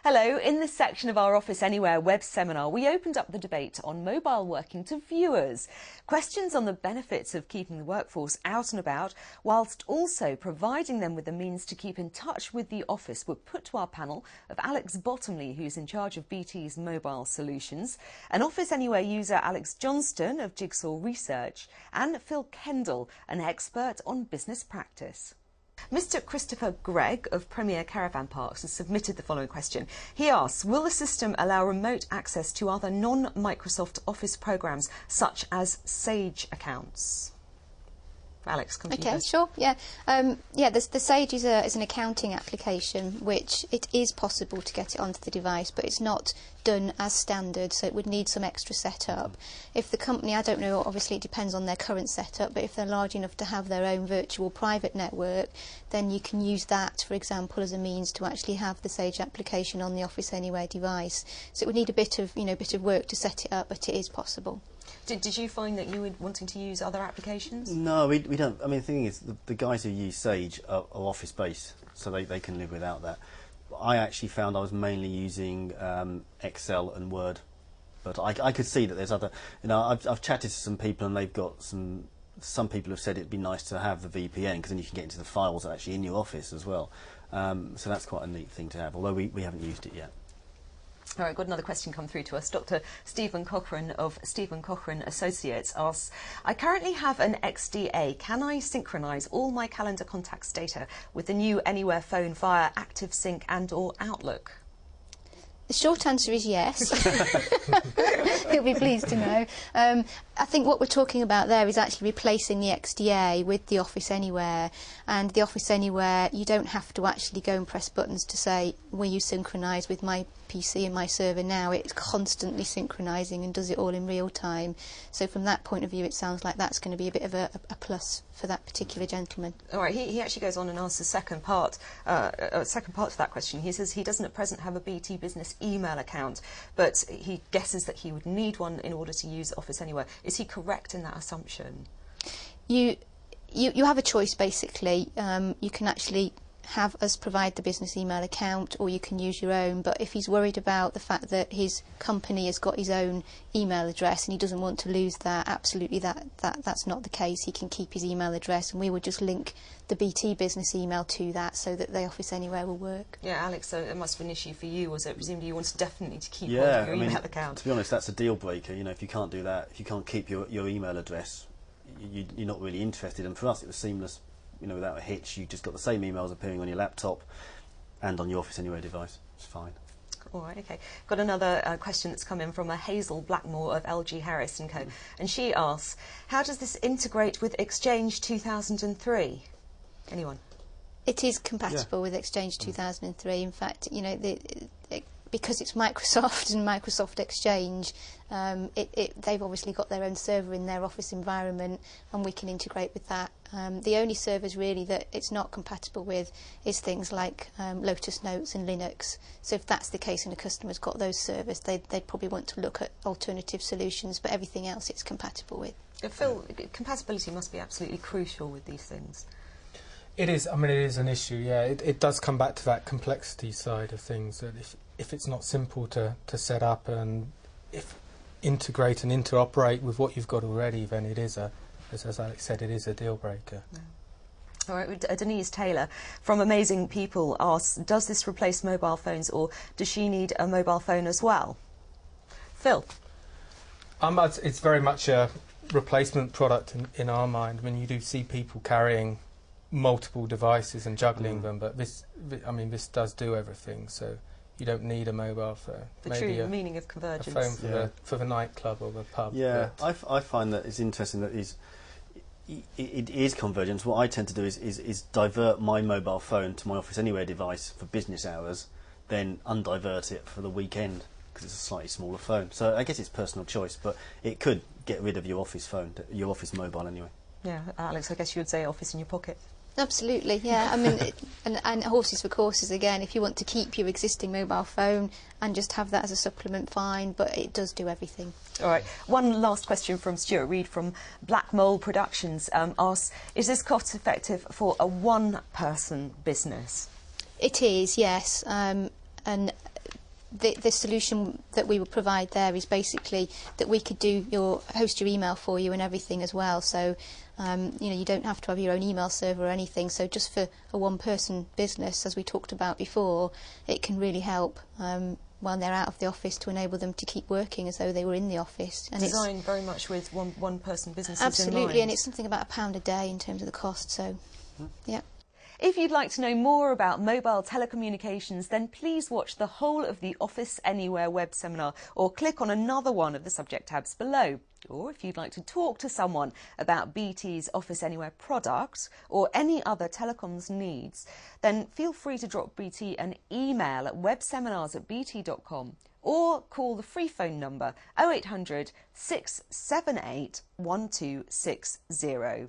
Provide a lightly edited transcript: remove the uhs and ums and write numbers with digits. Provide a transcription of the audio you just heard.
Hello, in this section of our Office Anywhere web seminar, we opened up the debate on mobile working to viewers. Questions on the benefits of keeping the workforce out and about, whilst also providing them with the means to keep in touch with the office, were put to our panel of Alex Bottomley, who's in charge of BT's mobile solutions, an Office Anywhere user, Alex Johnston of Jigsaw Research, and Phil Kendall, an expert on business practice. Mr. Christopher Gregg of Premier Caravan Parks has submitted the following question. He asks, will the system allow remote access to other non-Microsoft Office programs such as Sage accounts? Alex, come to you first. Sure. Yeah, the Sage is an accounting application, which it is possible to get it onto the device, but it's not done as standard, so it would need some extra setup. If the company, I don't know, obviously it depends on their current setup, but if they're large enough to have their own virtual private network, then you can use that, for example, as a means to actually have the Sage application on the Office Anywhere device. So it would need a bit of work to set it up, but it is possible. Did you find that you were wanting to use other applications? No, we don't. I mean, the thing is, the guys who use Sage are office-based, so they can live without that. I actually found I was mainly using Excel and Word, but I could see that there's other. You know, I've chatted to some people, and they've got some people have said it'd be nice to have the VPN, because then you can get into the files actually in your office as well. So that's quite a neat thing to have, although we haven't used it yet. All right, got another question come through to us. Dr. Stephen Cochrane of Stephen Cochrane Associates asks, I currently have an XDA. Can I synchronise all my calendar contacts data with the new Anywhere phone via ActiveSync and or Outlook? The short answer is yes. You'll be pleased to know. I think what we're talking about there is actually replacing the XDA with the Office Anywhere. And the Office Anywhere, you don't have to actually go and press buttons to say, will you synchronise with my PC and my server now? It's constantly synchronising and does it all in real time. So from that point of view, it sounds like that's going to be a bit of a plus for that particular gentleman. All right, he actually goes on and asks the second part to that question. He says he doesn't at present have a BT Business email account, but he guesses that he would need one in order to use Office Anywhere. Is he correct in that assumption? You have a choice, basically. You can actually have us provide the business email account, or you can use your own. But if he's worried about the fact that his company has got his own email address and he doesn't want to lose that, absolutely that's not the case. He can keep his email address, and we would just link the BT Business email to that so that the Office Anywhere will work. Yeah, Alex, so it must have been an issue for you, was it? Presumably you wanted definitely to keep hold of your email account. To be honest, that's a deal breaker. You know, if you can't do that, if you can't keep your email address, you're not really interested. And for us, it was seamless. You know, without a hitch, you just got the same emails appearing on your laptop and on your Office Anywhere device. It's fine. All right, okay. Got another question that's come in from a Hazel Blackmore of LG Harris & Co. And she asks, how does this integrate with Exchange 2003? Anyone? It is compatible with Exchange 2003. In fact, you know, because it's Microsoft and Microsoft Exchange, they've obviously got their own server in their office environment, and we can integrate with that. The only servers really that it's not compatible with is things like Lotus Notes and Linux. So if that's the case and a customer's got those servers, they'd probably want to look at alternative solutions, but everything else it's compatible with. Phil, compatibility must be absolutely crucial with these things. It is. I mean, it is an issue, yeah. It does come back to that complexity side of things, that if it's not simple to set up and integrate and interoperate with what you've got already, then it is as Alex said, it is a deal breaker. Yeah. All right, Denise Taylor from Amazing People asks, does this replace mobile phones, or does she need a mobile phone as well? Phil? It's very much a replacement product in our mind. I mean, you do see people carrying multiple devices and juggling them, but this does do everything, so you don't need a mobile phone. The true meaning of convergence. A phone for the nightclub or the pub. Yeah, I find that it's interesting that it is convergence. What I tend to do is divert my mobile phone to my Office Anywhere device for business hours, then undivert it for the weekend, because it's a slightly smaller phone. So I guess it's personal choice, but it could get rid of your office phone, your office mobile anyway. Yeah, Alex, I guess you would say office in your pocket. Absolutely, yeah. I mean, and horses for courses again. If you want to keep your existing mobile phone and just have that as a supplement, fine. But it does do everything. All right. One last question from Stuart Reed from Black Mole Productions asks: is this cost effective for a one-person business? It is, yes. And the solution that we would provide there is basically that we could host your email for you and everything as well. So you don't have to have your own email server or anything. So just for a one-person business, as we talked about before, it can really help while they're out of the office to enable them to keep working as though they were in the office. And designed very much with one-person businesses absolutely, in mind. and it's something about £1 a day in terms of the cost. So, yeah. If you'd like to know more about mobile telecommunications, then please watch the whole of the Office Anywhere web seminar or click on another one of the subject tabs below. Or if you'd like to talk to someone about BT's Office Anywhere product or any other telecoms needs, then feel free to drop BT an email at webseminars@bt.com or call the free phone number 0800 678 1260.